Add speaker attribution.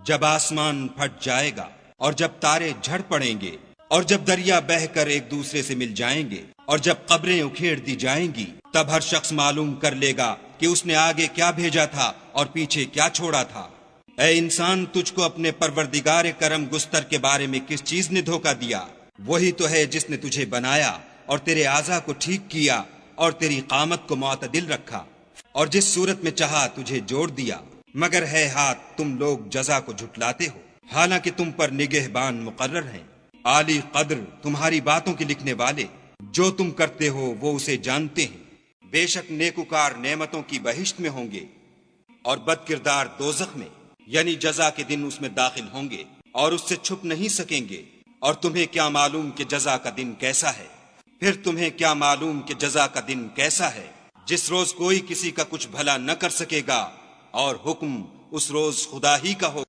Speaker 1: जब आसमान फट जाएगा और जब तारे झड़ पड़ेंगे और जब दरिया बहकर एक दूसरे से मिल जाएंगे और जब कब्रें उखेड़ दी जाएंगी, तब हर शख्स मालूम कर लेगा कि उसने आगे क्या भेजा था और पीछे क्या छोड़ा था। ऐ इंसान, तुझको अपने परवरदिगार करम गुस्तर के बारे में किस चीज ने धोखा दिया? वही तो है जिसने तुझे बनाया और तेरे आज़ा को ठीक किया और तेरी कामत को मुअतदिल रखा और जिस सूरत में चाहा तुझे जोड़ दिया। मगर है हाथ तुम लोग जजा को झुटलाते हो, हालांकि तुम पर निगहबान मुकर्रर हैं, आली कद्र तुम्हारी बातों के लिखने वाले। जो तुम करते हो वो उसे जानते हैं। बेशक नेकुकार नेमतों की बहिश्त में होंगे और बदकिरदार दोज़ख में, यानी जजा के दिन उसमें दाखिल होंगे और उससे छुप नहीं सकेंगे। और तुम्हें क्या मालूम कि जजा का दिन कैसा है? फिर तुम्हें क्या मालूम कि जजा का दिन कैसा है, जिस रोज कोई किसी का कुछ भला न कर सकेगा और हुक्म उस रोज खुदा ही का हो।